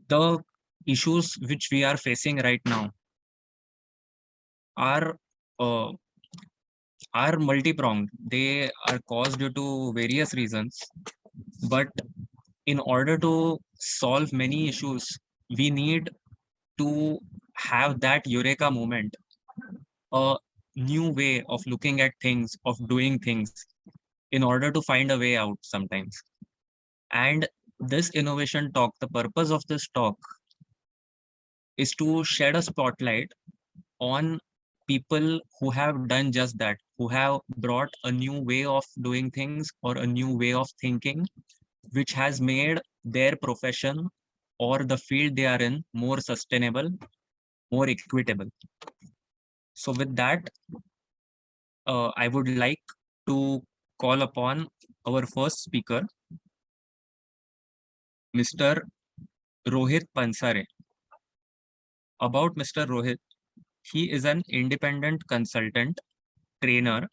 The issues which we are facing right now are uh, are multi-pronged. They are caused due to various reasons, but in order to solve many issues, we need to have that eureka moment, a new way of looking at things, of doing things, in order to find a way out sometimes. And this innovation talk, the purpose of this talk is to shed a spotlight on people who have done just that, who have brought a new way of doing things or a new way of thinking, which has made their profession or the field they are in more sustainable, more equitable. So, with that, I would like to call upon our first speaker, Mr. Rohit Pansare. About Mr. Rohit, he is an independent consultant, trainer,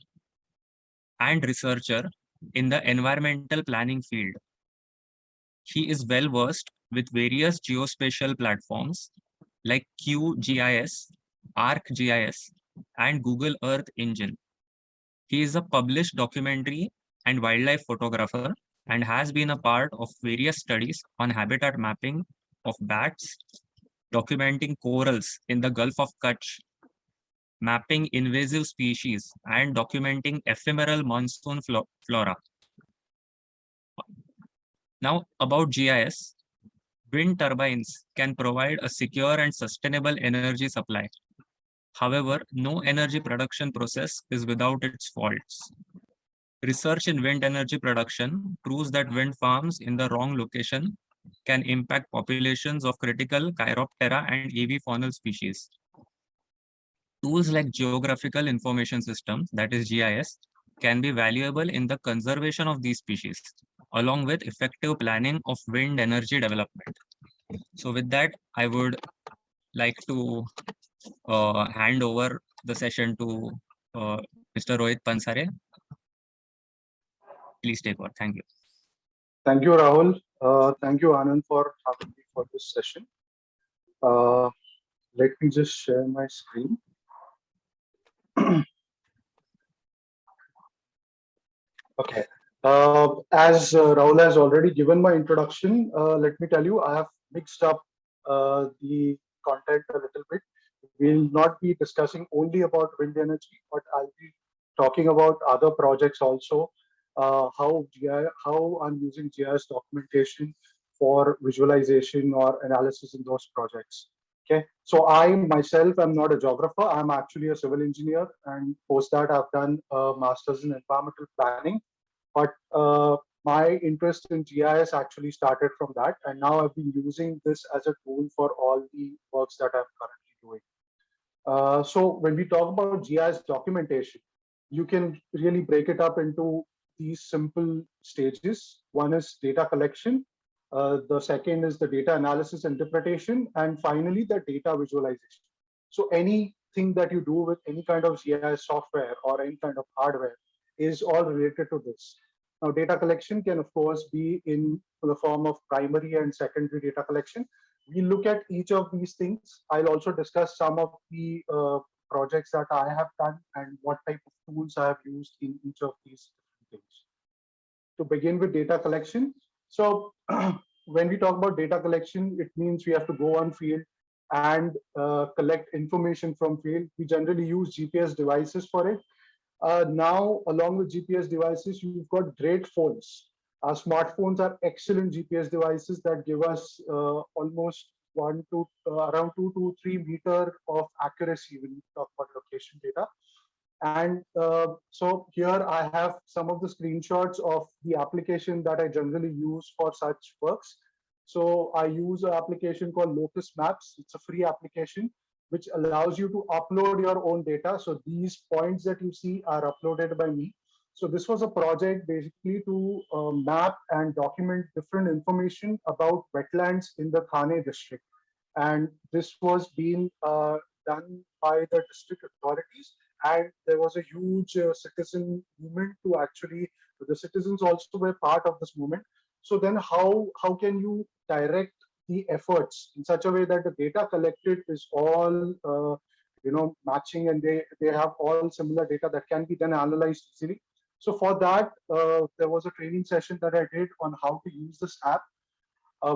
and researcher in the environmental planning field. He is well versed with various geospatial platforms like QGIS, ArcGIS, and Google Earth Engine. He is a published documentary and wildlife photographer and has been a part of various studies on habitat mapping of bats, documenting corals in the Gulf of Kutch, mapping invasive species, and documenting ephemeral monsoon flora. Now, about GIS, wind turbines can provide a secure and sustainable energy supply. However, no energy production process is without its faults. Research in wind energy production proves that wind farms in the wrong location can impact populations of critical Chiroptera and avifaunal species. Tools like Geographical Information Systems, that is GIS, can be valuable in the conservation of these species, along with effective planning of wind energy development. So with that, I would like to hand over the session to Mr. Rohit Pansare. Please take over. Thank you. Thank you, Rahul. Thank you, Anand, for having me for this session. Let me just share my screen. Okay. As Rahul has already given my introduction, let me tell you, I have mixed up the content a little bit. We'll not be discussing only about wind energy, but I'll be talking about other projects also, how I'm using GIS documentation for visualization or analysis in those projects. Okay, so I myself am not a geographer. I'm actually a civil engineer, and post that I've done a master's in environmental planning. But my interest in GIS actually started from that, and now I've been using this as a tool for all the works that I'm currently doing. So when we talk about GIS documentation, you can really break it up into these simple stages. One is data collection. The second is the data analysis interpretation, and finally the data visualization. So anything that you do with any kind of GIS software or any kind of hardware is all related to this. Now, data collection can, of course, be in the form of primary and secondary data collection. We look at each of these things. I'll also discuss some of the projects that I have done and what type of tools I have used in each of these things. To begin with data collection. So when we talk about data collection, it means we have to go on field and collect information from field. We generally use GPS devices for it. Now, along with GPS devices, you've got great phones. Our smartphones are excellent GPS devices that give us almost around 2 to 3 meter of accuracy when we talk about location data. And so here I have some of the screenshots of the application that I generally use for such works. So I use an application called Locus Maps. It's a free application which allows you to upload your own data. So these points that you see are uploaded by me. So this was a project basically to map and document different information about wetlands in the Thane district. And this was being done by the district authorities. And there was a huge citizen movement to actually, the citizens also were part of this movement. So then how can you direct the efforts in such a way that the data collected is all matching, and they have all similar data that can be then analyzed easily. So for that, there was a training session that I did on how to use this app.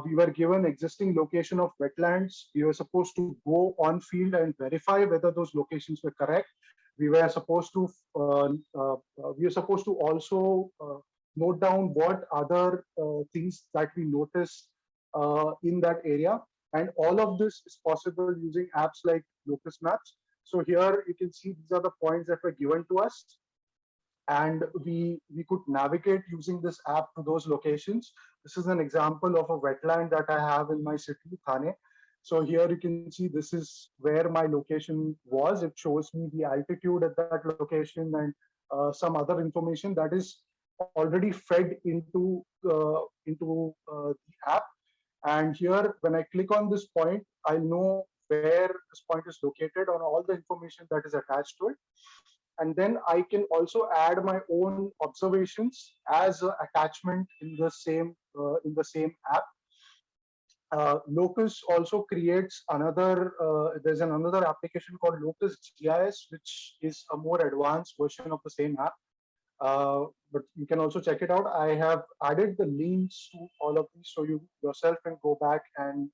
We were given existing location of wetlands. We were supposed to go on field and verify whether those locations were correct. We were supposed to also note down what other things that we noticed in that area. And all of this is possible using apps like Locus Maps. So here you can see these are the points that were given to us, and we could navigate using this app to those locations. This is an example of a wetland that I have in my city, Thane. So here you can see this is where my location was. It shows me the altitude at that location and some other information that is already fed into the app. And here, when I click on this point, I'll know where this point is located on all the information that is attached to it. And then I can also add my own observations as an attachment in the same app. Locus also creates another. There's another application called Locus GIS, which is a more advanced version of the same app. But you can also check it out. I have added the links to all of these, so you yourself can go back and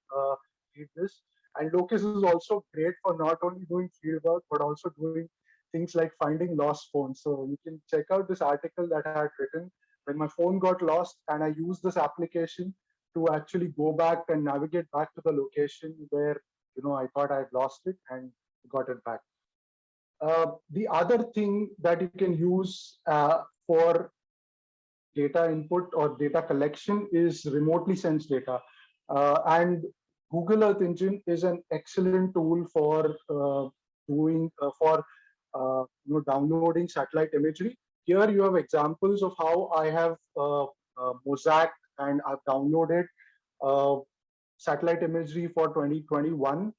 read this. And Locus is also great for not only doing field work, but also doing things like finding lost phones. So you can check out this article that I had written when my phone got lost, and I used this application to actually go back and navigate back to the location where I thought I had lost it, and got it back. The other thing that you can use for data input or data collection is remotely sensed data, and Google Earth Engine is an excellent tool for downloading satellite imagery. Here you have examples of how I have mosaic and I've downloaded satellite imagery for 2021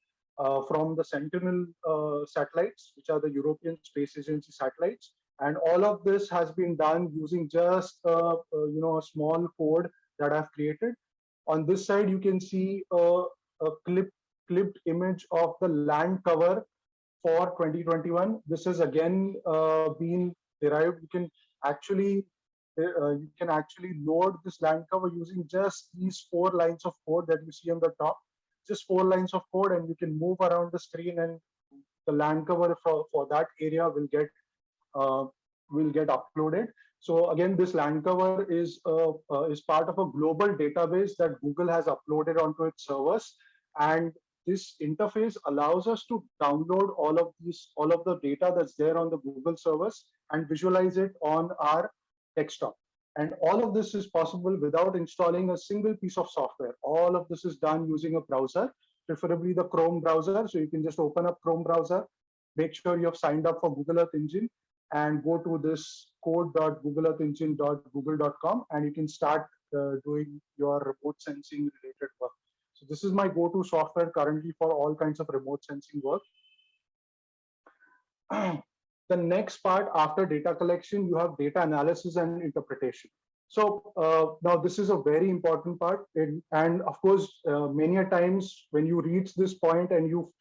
from the Sentinel satellites, which are the European Space Agency satellites. And all of this has been done using just a small code that I've created. On this side, you can see a clipped image of the land cover for 2021. This has again been derived. You can actually load this land cover using just these 4 lines of code that you see on the top. Just 4 lines of code, and you can move around the screen, and the land cover for that area will get uploaded. So again, this land cover is part of a global database that Google has uploaded onto its servers, and this interface allows us to download all of the data that's there on the Google servers and visualize it on our desktop. And all of this is possible without installing a single piece of software. All of this is done using a browser, preferably the Chrome browser. So you can just open up Chrome browser, make sure you have signed up for Google Earth Engine, and go to this code.googleearthengine.google.com, and you can start doing your remote sensing related work. So this is my go-to software currently for all kinds of remote sensing work. The next part after data collection, you have data analysis and interpretation. So now this is a very important part, and of course, many a times when you reach this point and you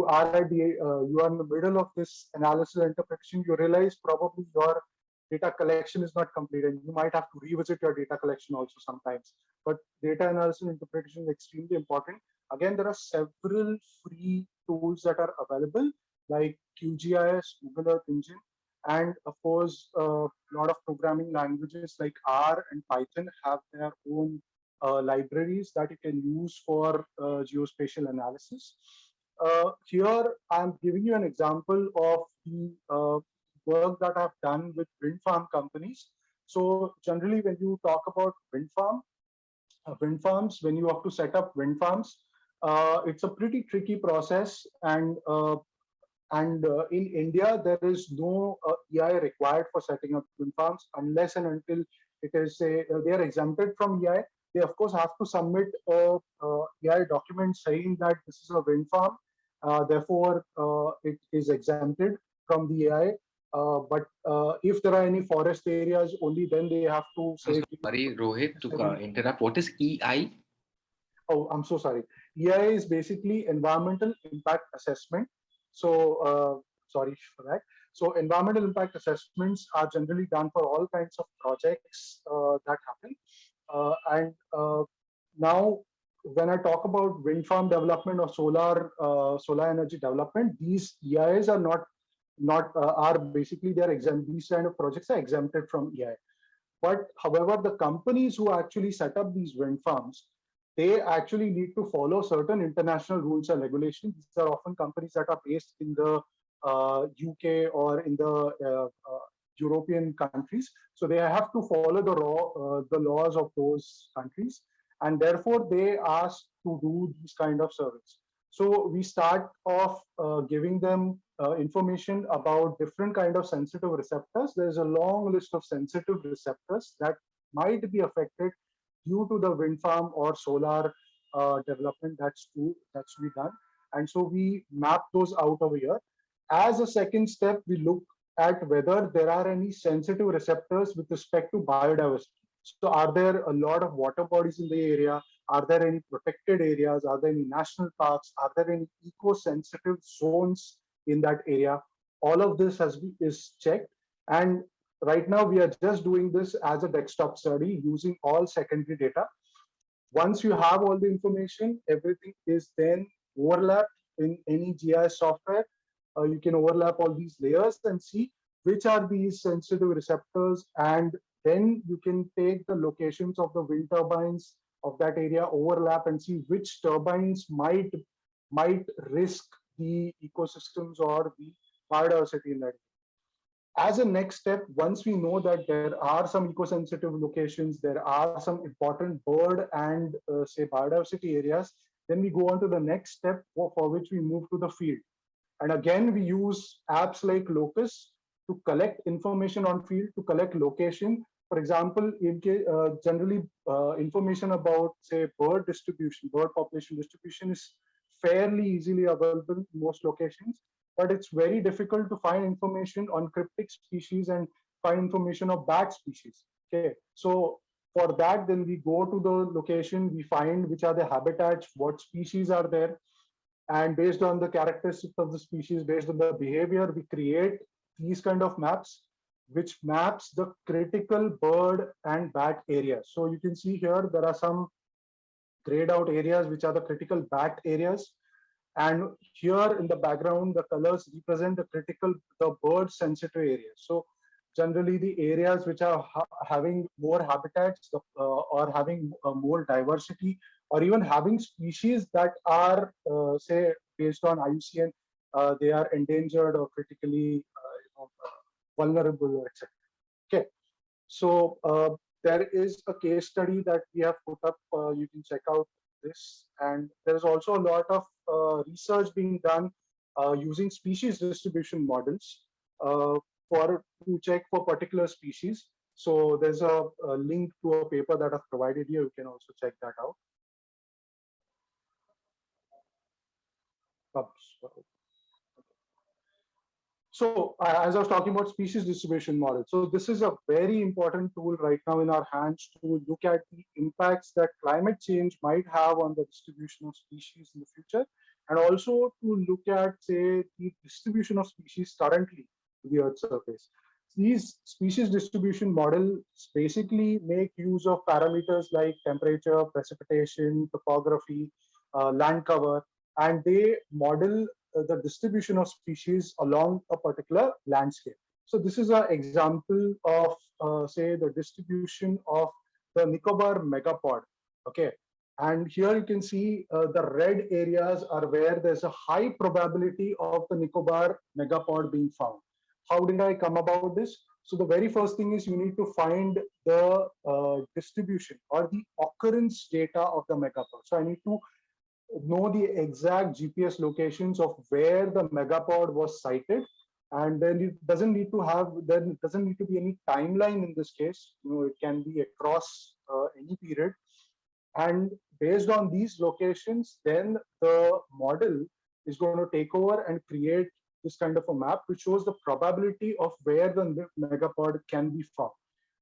are in the middle of this analysis and interpretation, you realize probably your data collection is not complete, and you might have to revisit your data collection also sometimes. But data analysis and interpretation is extremely important. Again, there are several free tools that are available, like QGIS, Google Earth Engine, and of course, a lot of programming languages like R and Python have their own libraries that you can use for geospatial analysis. Here, I'm giving you an example of the work that I've done with wind farm companies. So generally, when you talk about wind farms, when you have to set up wind farms, it's a pretty tricky process, and in India, there is no EI required for setting up wind farms unless and until it is they are exempted from EI. They of course have to submit a EI document saying that this is a wind farm, therefore it is exempted from the EI. But if there are any forest areas, only then they have to say. Sorry, Rohit, to interrupt. What is EI? Oh, I'm so sorry. EIA is basically environmental impact assessment. So, sorry for that. So, environmental impact assessments are generally done for all kinds of projects that happen. And now, when I talk about wind farm development or solar energy development, these EIAs are not are basically they're exempt. These kind of projects are exempted from EIA. But however, the companies who actually set up these wind farms, they actually need to follow certain international rules and regulations. These are often companies that are based in the UK or in the European countries. So they have to follow the laws of those countries, and therefore they ask to do these kind of surveys. So we start off giving them information about different kind of sensitive receptors. There's a long list of sensitive receptors that might be affected due to the wind farm or solar development that's to be done. And so we map those out over here. As a second step, we look at whether there are any sensitive receptors with respect to biodiversity. So are there a lot of water bodies in the area? Are there any protected areas? Are there any national parks? Are there any eco-sensitive zones in that area? All of this is checked. And right now we are just doing this as a desktop study using all secondary data. Once you have all the information, everything is then overlapped in any GIS software. You can overlap all these layers and see which are these sensitive receptors, and then you can take the locations of the wind turbines of that area, overlap, and see which turbines might risk the ecosystems or the biodiversity in that. As a next step, once we know that there are some eco-sensitive locations, there are some important bird and say biodiversity areas, then we go on to the next step for which we move to the field. And again, we use apps like Locus to collect information on field, to collect location. For example, generally information about, say, bird distribution, bird population distribution is fairly easily available in most locations, but it's very difficult to find information on cryptic species and find information of bat species. Okay, so for that, then we go to the location, we find which are the habitats, what species are there, and based on the characteristics of the species, based on the behavior, we create these kind of maps, which maps the critical bird and bat areas. So you can see here, there are some grayed out areas, which are the critical bat areas. And here in the background, the colors represent the bird sensitive areas. So generally the areas which are having more habitats or having more diversity, or even having species that are, say, based on IUCN, they are endangered or critically vulnerable, etc. Okay, so there is a case study that we have put up. You can check out this, and there is also a lot of research being done using species distribution models to check for particular species. So there's a link to a paper that I've provided here. You can also check that out. So as I was talking about species distribution model, so this is a very important tool right now in our hands to look at the impacts that climate change might have on the distribution of species in the future, and also to look at, say, the distribution of species currently to the Earth's surface. These species distribution models basically make use of parameters like temperature, precipitation, topography, land cover, and they model the distribution of species along a particular landscape. So this is an example of, say, the distribution of the Nicobar megapod. Okay, and here you can see the red areas are where there's a high probability of the Nicobar megapod being found. How did I come about this? So the very first thing is you need to find the distribution or the occurrence data of the megapod. So I need to know the exact GPS locations of where the megapod was sighted, and then it doesn't need to be any timeline in this case. It can be across any period, and based on these locations, then the model is going to take over and create this kind of a map which shows the probability of where the megapod can be found.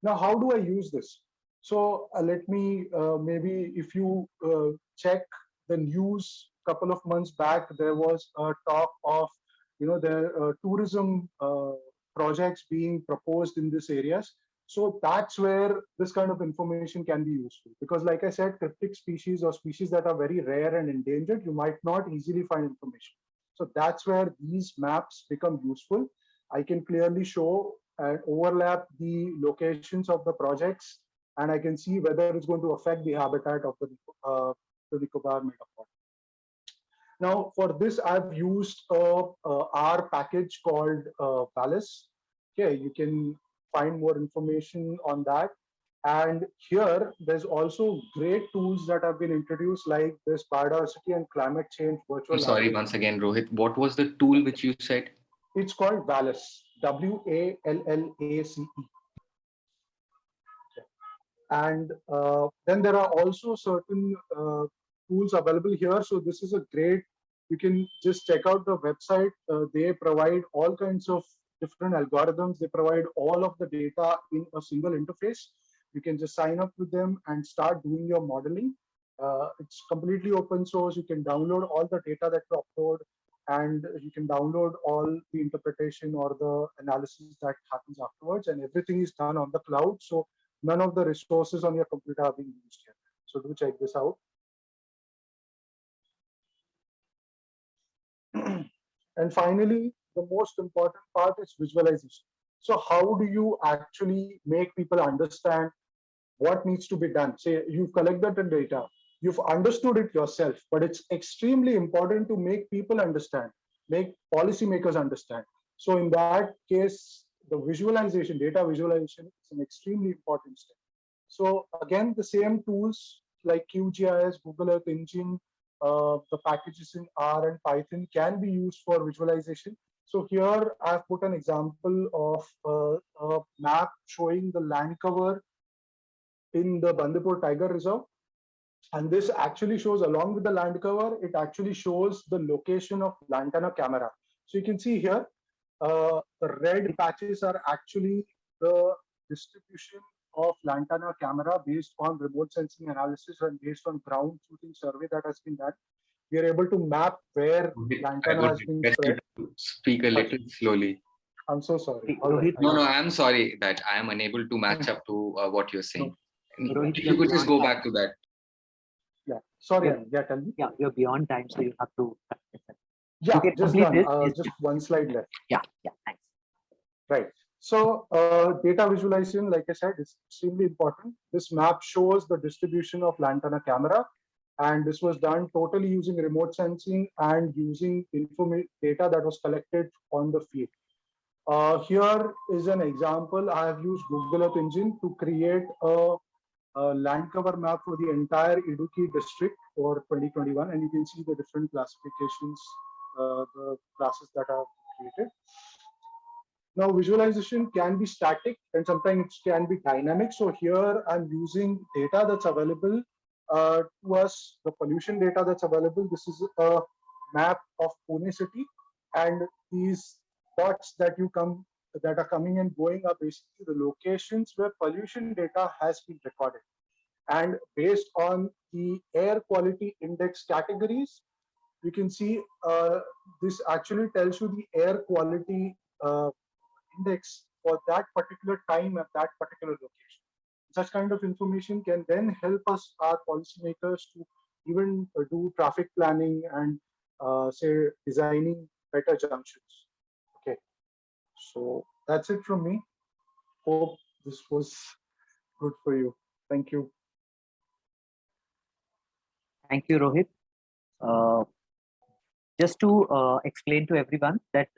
Now, how do I use this? So let me maybe if you check the news couple of months back, there was a talk of the tourism projects being proposed in these areas. So that's where this kind of information can be useful, because like I said, cryptic species or species that are very rare and endangered, you might not easily find information. So that's where these maps become useful. I can clearly show and overlap the locations of the projects, and I can see whether it's going to affect the habitat of the Nicobar megafauna. Now, for this, I've used a R package called Valis. Okay, you can find more information on that. And here, there's also great tools that have been introduced, like this biodiversity and climate change virtual. I'm sorry, once again, Rohit, what was the tool which you said? It's called Valis, WALLACE. And then there are also certain tools available here. So this is a great, you can just check out the website. They provide all kinds of different algorithms. They provide all of the data in a single interface. You can just sign up with them and start doing your modeling. It's completely open source. You can download all the data that you upload, and you can download all the interpretation or the analysis that happens afterwards, and everything is done on the cloud. So none of the resources on your computer are being used here. So do check this out. And finally, the most important part is visualization. So how do you actually make people understand what needs to be done? Say you've collected the data, you've understood it yourself, but it's extremely important to make people understand, make policymakers understand. So in that case, the visualization, data visualization is an extremely important step. So again, the same tools like QGIS, Google Earth Engine, the packages in R and Python can be used for visualization. So here I've put an example of a map showing the land cover in the Bandipur Tiger Reserve. And this actually shows, along with the land cover, it actually shows the location of Lantana camera. So you can see here, the red patches are actually the distribution of Lantana camera based on remote sensing analysis and based on ground truthing survey that has been done. We are able to map where Lantana has been spread. Speak a little slowly. I'm so sorry. No, I'm sorry that I am unable to match up to what you're saying. Rohit, if you could just go back to that. Yeah, sorry. Yeah, tell me. Yeah, you're beyond time, so you have to. Yeah, just done. Just one slide left. Yeah, thanks. Right. So data visualization, like I said, is extremely important. This map shows the distribution of Lantana camera, and this was done totally using remote sensing and using data that was collected on the field. Here is an example. I have used Google Earth Engine to create a land cover map for the entire Idukki district for 2021, and you can see the different classifications, the classes that are created. Now, visualization can be static and sometimes it can be dynamic. So here I'm using data that's available to us, the pollution data that's available. This is a map of Pune city, and these dots that are coming and going are basically the locations where pollution data has been recorded. And based on the air quality index categories, you can see this actually tells you the air quality index for that particular time at that particular location. Such kind of information can then help us, our policymakers, to even do traffic planning and say designing better junctions. Okay, so that's it from me. Hope this was good for you. Thank you. Thank you, Rohit. Just to explain to everyone that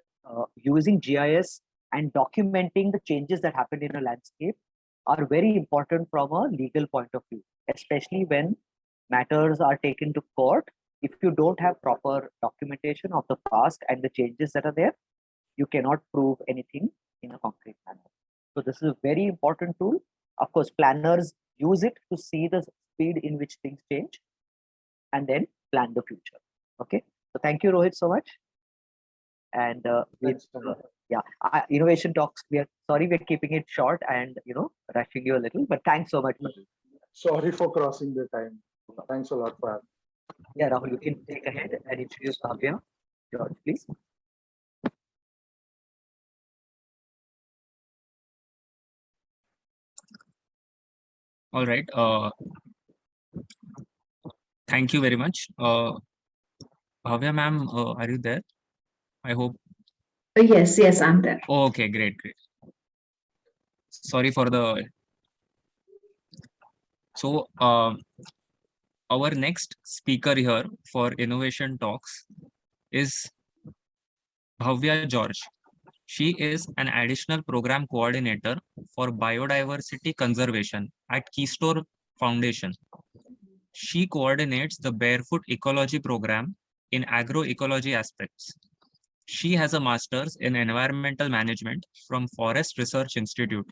using GIS and documenting the changes that happen in a landscape are very important from a legal point of view, especially when matters are taken to court. If you don't have proper documentation of the past and the changes that are there, you cannot prove anything in a concrete manner. So this is a very important tool. Of course, planners use it to see the speed in which things change and then plan the future. Okay, so thank you, Rohit, so much. And Innovation Talks, we are sorry we're keeping it short and rushing you a little, but thanks so much. Sorry for crossing the time. Thanks a lot for having me. Yeah, Rahul, you can take ahead and introduce Bhavya. George, please. All right. Thank you very much. Bhavya ma'am, are you there? I hope. Yes, yes, I'm there. Okay, great, great. Sorry for the. So, our next speaker here for Innovation Talks is Bhavya George. She is an additional program coordinator for biodiversity conservation at Keystone Foundation. She coordinates the Barefoot Ecology program in agroecology aspects. She has a master's in environmental management from Forest Research Institute,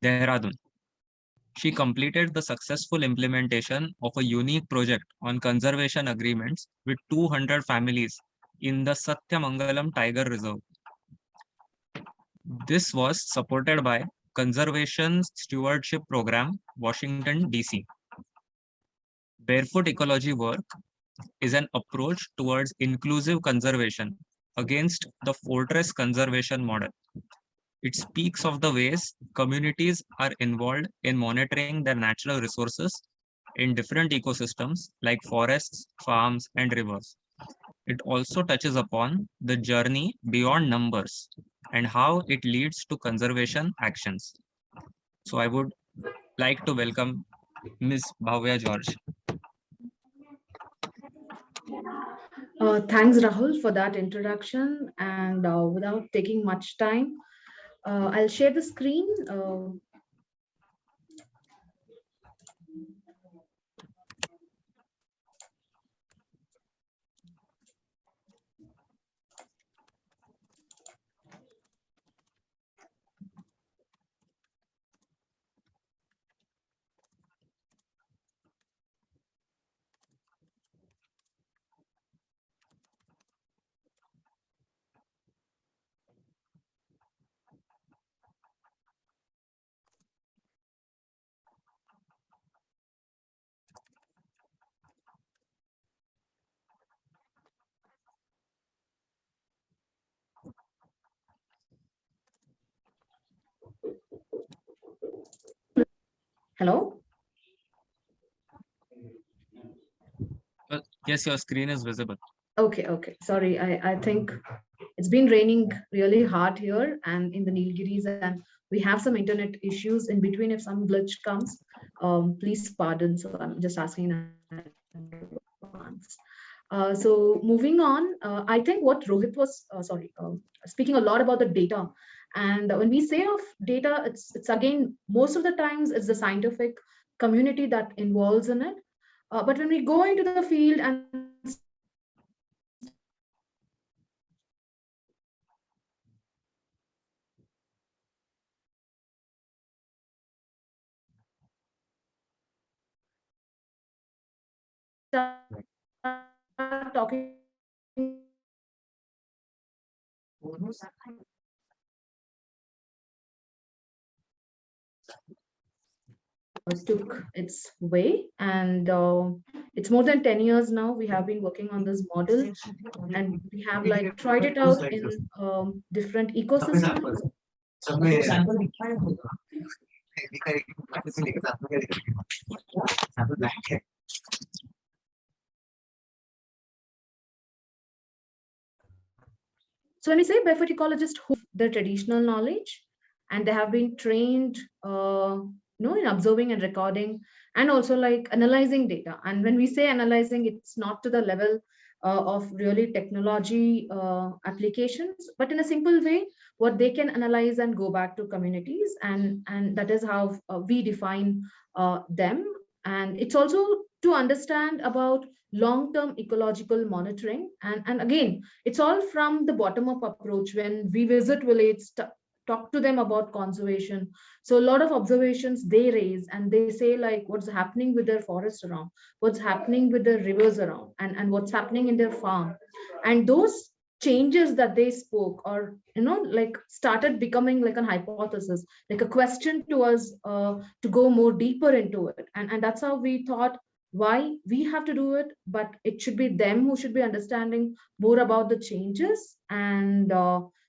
Dehradun. She completed the successful implementation of a unique project on conservation agreements with 200 families in the Satyamangalam Tiger Reserve. This was supported by Conservation Stewardship Program, Washington, D.C. Barefoot ecology work is an approach towards inclusive conservation against the fortress conservation model. It speaks of the ways communities are involved in monitoring their natural resources in different ecosystems like forests, farms, and rivers. It also touches upon the journey beyond numbers and how it leads to conservation actions. So I would like to welcome Ms. Bhavya George. Thanks, Rahul, for that introduction. And without taking much time, I'll share the screen. Hello? Yes, your screen is visible. Okay, okay. Sorry, I think it's been raining really hard here and in the Nilgiris, and we have some internet issues in between. If some glitch comes, please pardon. So I'm just asking in advance. So moving on, I think what Rohit was, speaking a lot about the data. And when we say of data, it's again, most of the times it's the scientific community that involves in it. But when we go into the field and start talking took its way, and it's more than 10 years now we have been working on this model, and we have like tried it out in different ecosystems. So when we say barefoot ecologists who their traditional knowledge, and they have been trained in observing and recording, and also like analyzing data. And when we say analyzing, it's not to the level of really technology applications, but in a simple way, what they can analyze and go back to communities, and that is how we define them. And it's also to understand about long-term ecological monitoring, and again, it's all from the bottom-up approach. When we visit villages, talk to them about conservation, so a lot of observations they raise, and they say like what's happening with their forest around, what's happening with the rivers around, and what's happening in their farm. And those changes that they spoke, or like started becoming like an hypothesis, like a question to us, to go more deeper into it. And that's how we thought, why we have to do it, but it should be them who should be understanding more about the changes, and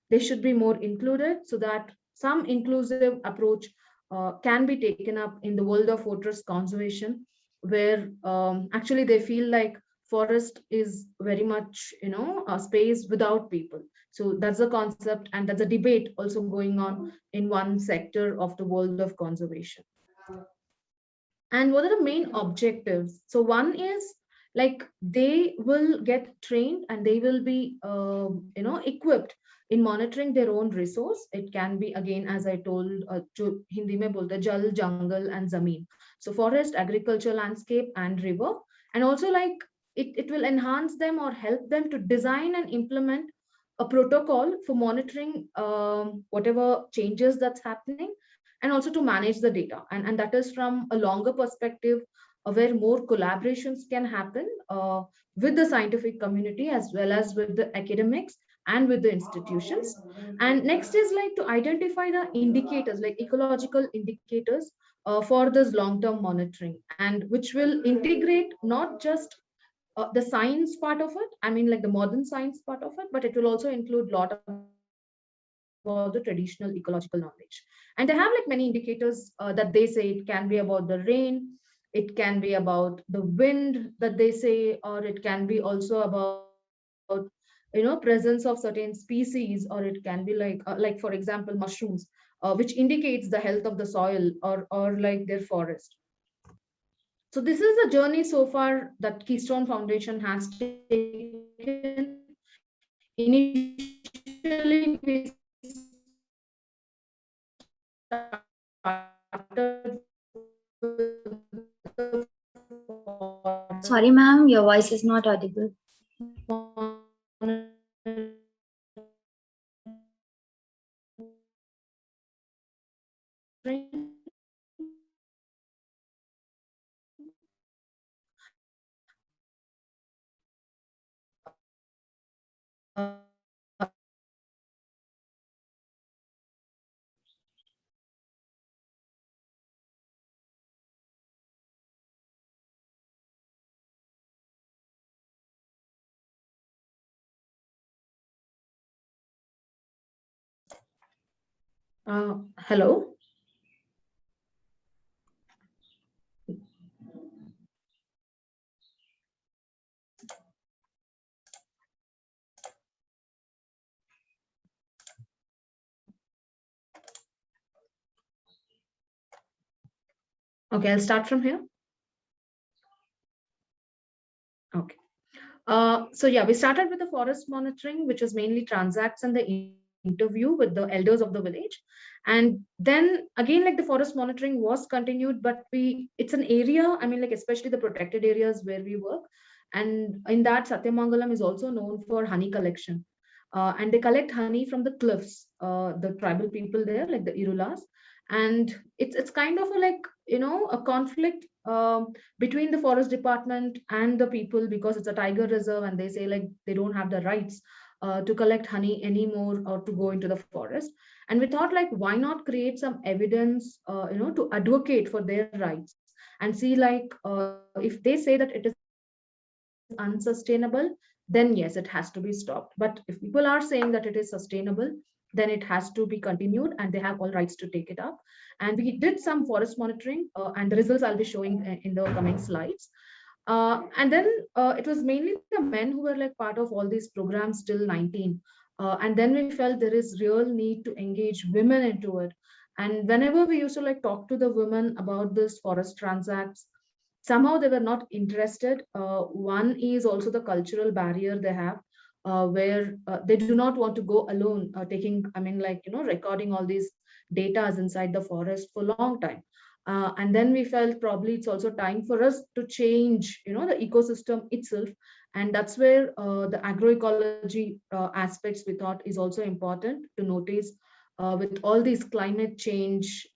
they should be more included, so that some inclusive approach can be taken up in the world of forest conservation, where actually they feel like forest is very much a space without people. So that's the concept, and that's a debate also going on in one sector of the world of conservation. And what are the main objectives? So one is like they will get trained and they will be equipped in monitoring their own resource. It can be, again, as I told, to Hindi mein bolte, jal, jungle and zameen. So forest, agriculture, landscape and river. And also like it will enhance them or help them to design and implement a protocol for monitoring whatever changes that's happening, and also to manage the data. And that is from a longer perspective, where more collaborations can happen with the scientific community as well as with the academics and with the institutions. And next is like to identify the indicators, like ecological indicators for this long-term monitoring, and which will integrate not just the science part of it, I mean like the modern science part of it, but it will also include a lot of about the traditional ecological knowledge. And they have like many indicators that they say. It can be about the rain, it can be about the wind that they say, or it can be also about presence of certain species, or it can be like for example mushrooms, which indicates the health of the soil, or like their forest. So this is the journey so far that Keystone Foundation has taken. Initially, we started Sorry, ma'am, your voice is not audible. Hello. Okay, I'll start from here. Okay. So yeah, we started with the forest monitoring, which was mainly transacts and the interview with the elders of the village. And then again, like the forest monitoring was continued, but it's an area, I mean, like especially the protected areas where we work. And in that, Satyamangalam is also known for honey collection. And they collect honey from the cliffs, the tribal people there, like the Irulas. And it's kind of a conflict between the forest department and the people, because it's a tiger reserve, and they say like they don't have the rights to collect honey anymore or to go into the forest. And we thought like, why not create some evidence to advocate for their rights, and see like if they say that it is unsustainable, then yes, it has to be stopped. But if people are saying that it is sustainable, then it has to be continued, and they have all rights to take it up. And we did some forest monitoring, and the results I'll be showing in the coming slides. And then it was mainly the men who were like part of all these programs till 19. And then we felt there is real need to engage women into it. And whenever we used to like talk to the women about this forest transacts, somehow they were not interested. One is also the cultural barrier they have, where they do not want to go alone, taking, I mean, like, recording all these datas inside the forest for a long time. And then we felt probably it's also time for us to change, the ecosystem itself. And that's where the agroecology aspects we thought is also important to notice, with all these climate change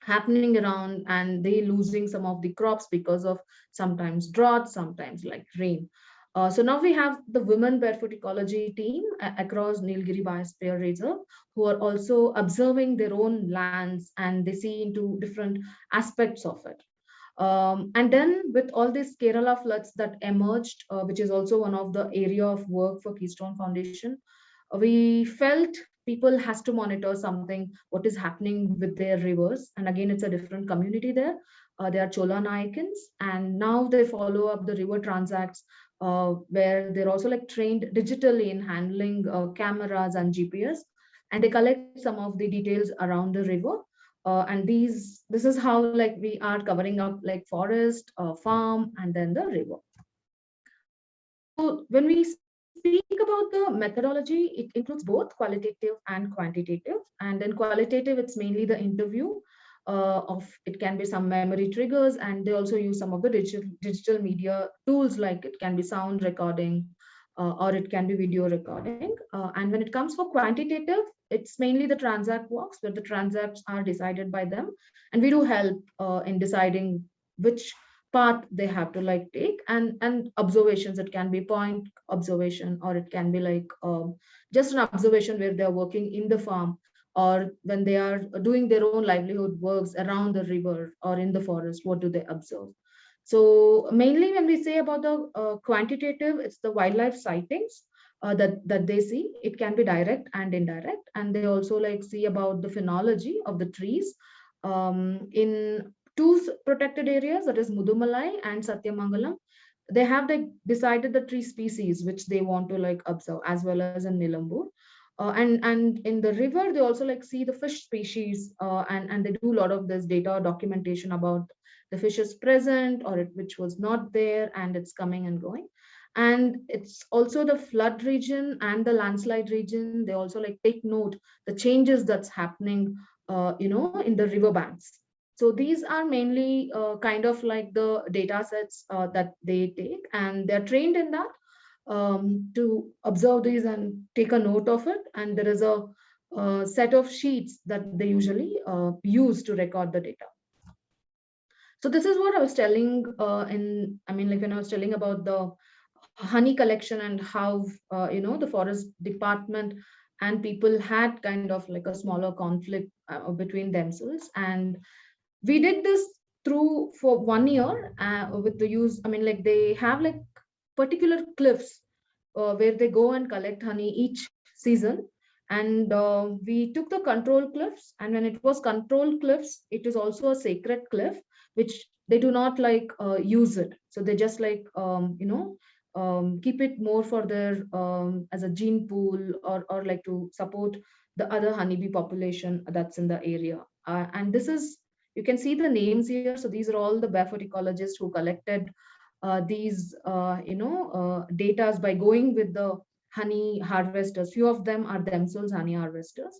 happening around, and they losing some of the crops because of sometimes drought, sometimes like rain. So now we have the women barefoot ecology team across Nilgiri Biosphere Reserve, who are also observing their own lands, and they see into different aspects of it. And then with all these Kerala floods that emerged, which is also one of the area of work for Keystone Foundation, we felt people has to monitor something, what is happening with their rivers. And again, it's a different community there. They are Chola Nayakins, and now they follow up the river transacts, where they're also like trained digitally in handling cameras and GPS, and they collect some of the details around the river. And this is how like we are covering up like forest, farm, and then the river. So when we speak about the methodology, it includes both qualitative and quantitative. And then qualitative, it's mainly the interview of, it can be some memory triggers, and they also use some of the digital media tools, like it can be sound recording, or it can be video recording. And when it comes for quantitative, it's mainly the transact walks, where the transacts are decided by them. And we do help in deciding which path they have to like take, and observations. It can be point observation, or it can be like just an observation where they're working in the farm, or when they are doing their own livelihood works around the river or in the forest, what do they observe. So mainly when we say about the quantitative, it's the wildlife sightings that they see. It can be direct and indirect, and they also like see about the phenology of the trees in two protected areas, that is Mudumalai and Satyamangalam. They have like decided the tree species which they want to like observe, as well as in Nilambur. And in the river, they also like see the fish species, and they do a lot of this data documentation about the fish is present, or which was not there, and it's coming and going. And it's also the flood region and the landslide region. They also like take note the changes that's happening, in the river banks. So these are mainly kind of like the data sets that they take, and they're trained in that to observe these and take a note of it. And there is a set of sheets that they usually use to record the data. So this is what I was telling when I was telling about the honey collection, and how the forest department and people had kind of like a smaller conflict between themselves. And we did this through for 1 year with the use, they have like particular cliffs where they go and collect honey each season. And we took the control cliffs, and when it was control cliffs, it is also a sacred cliff, which they do not like use it. So they just like keep it more for their as a gene pool, or like to support the other honeybee population that's in the area. And this is, you can see the names here. So these are all the barefoot ecologists who collected these data by going with the honey harvesters. Few of them are themselves honey harvesters.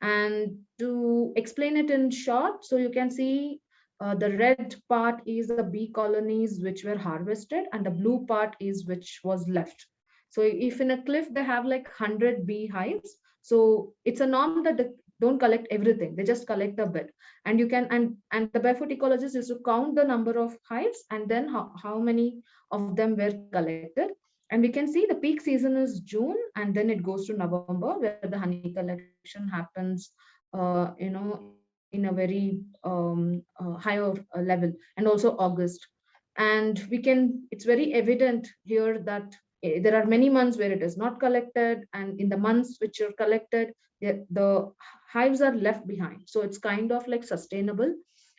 And to explain it in short, so you can see the red part is the bee colonies which were harvested, and the blue part is which was left. So if in a cliff they have like 100 bee hives, so it's a norm that they don't collect everything, they just collect a bit. And you can, and the barefoot ecologist is to count the number of hives, and then how many of them were collected. And we can see the peak season is June, and then it goes to November, where the honey collection happens in a very higher level, and also August. And it's very evident here that there are many months where it is not collected, and in the months which are collected, the hives are left behind. So it's kind of like sustainable.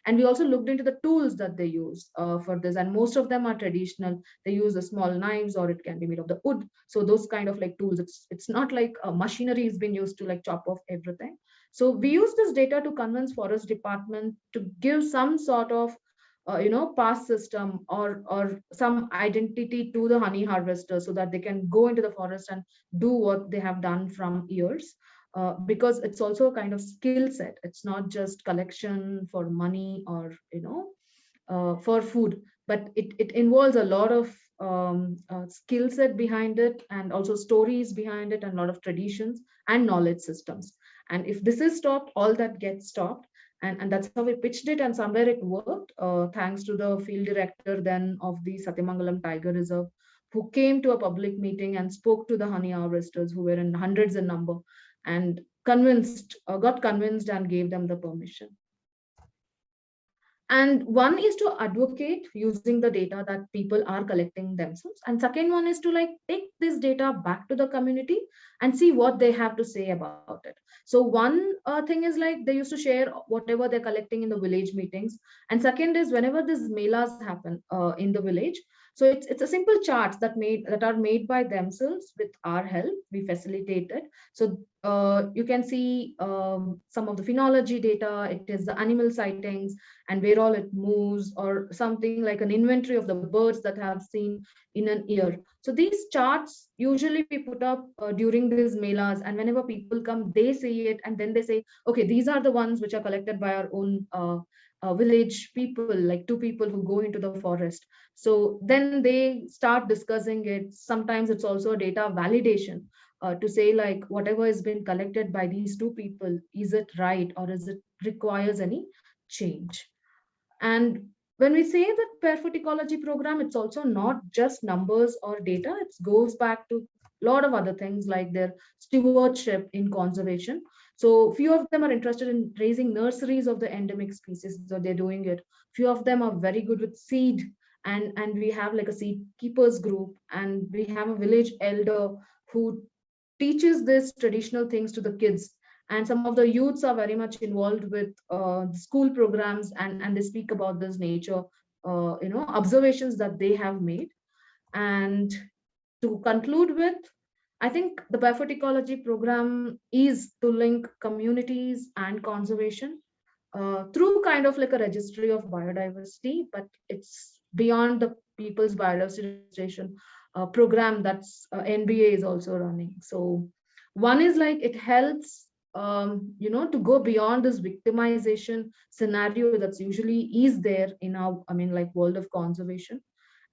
And we also looked into the tools that they use for this, and most of them are traditional. They use the small knives, or it can be made of the wood. So those kind of like tools, it's not like machinery has been used to like chop off everything. So we use this data to convince forest department to give some sort of pass system, or some identity to the honey harvesters, so that they can go into the forest and do what they have done from years. Because it's also a kind of skill set. It's not just collection for money, or for food, but it involves a lot of skill set behind it, and also stories behind it, and a lot of traditions and knowledge systems. And if this is stopped, all that gets stopped. And that's how we pitched it, and somewhere it worked, thanks to the field director then of the Satyamangalam Tiger Reserve who came to a public meeting and spoke to the honey harvesters who were in hundreds in number and got convinced and gave them the permission. And one is to advocate using the data that people are collecting themselves. And second one is to like take this data back to the community and see what they have to say about it. So one thing is like they used to share whatever they're collecting in the village meetings. And second is whenever these melas happen in the village. So it's a simple charts that are made by themselves with our help. We facilitate it. So you can see some of the phenology data. It is the animal sightings and where all it moves, or something like an inventory of the birds that have seen in an year. So these charts usually we put up during these melas, and whenever people come, they see it, and then they say, okay, these are the ones which are collected by our own village people, like 2 people who go into the forest. So then they start discussing it. Sometimes it's also a data validation to say like whatever has been collected by these 2 people, is it right or is it requires any change? And when we say that barefoot ecology program, it's also not just numbers or data. It goes back to a lot of other things like their stewardship in conservation. So few of them are interested in raising nurseries of the endemic species, so they're doing it. Few of them are very good with seed, and we have like a seed keepers group, and we have a village elder who teaches this traditional things to the kids. And some of the youths are very much involved with school programs, and they speak about this nature observations that they have made. And to conclude with, I think the barefoot ecology program is to link communities and conservation through kind of like a registry of biodiversity, but it's beyond the people's biodiversity registration program that's NBA is also running. So one is like it helps to go beyond this victimization scenario that's usually is there in our, world of conservation.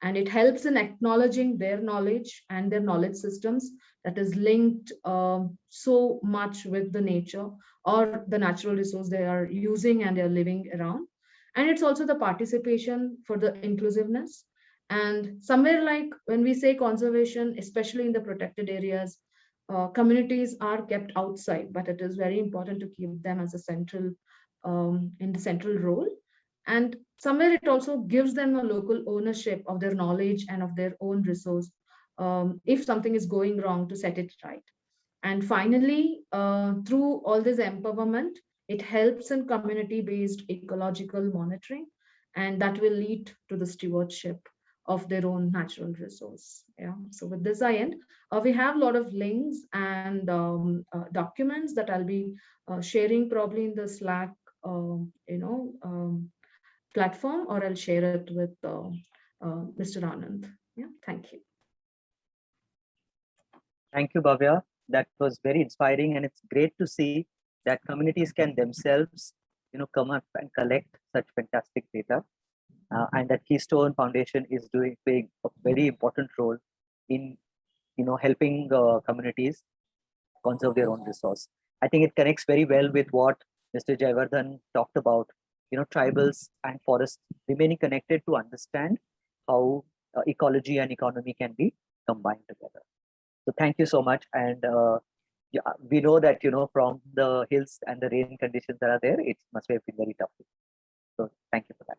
And it helps in acknowledging their knowledge and their knowledge systems that is linked so much with the nature or the natural resource they are using and they're living around. And it's also the participation for the inclusiveness. And somewhere like when we say conservation, especially in the protected areas, communities are kept outside, but it is very important to keep them as a central in the central role. And somewhere it also gives them a local ownership of their knowledge and of their own resource if something is going wrong, to set it right. And finally, through all this empowerment, it helps in community-based ecological monitoring, and that will lead to the stewardship of their own natural resource. Yeah. So with this, I end. We have a lot of links and documents that I'll be sharing probably in the Slack, platform, or I'll share it with Mr. Anand. Yeah. Thank you. Thank you, Bhavya. That was very inspiring, and it's great to see that communities can themselves, come up and collect such fantastic data, and that Keystone Foundation is playing a very important role in, helping communities conserve their own resource. I think it connects very well with what Mr. Jayavardhan talked about, tribals and forests remaining connected to understand how ecology and economy can be combined together. So thank you so much. And yeah, we know that, from the hills and the rain conditions that are there, it must have been very tough. So thank you for that.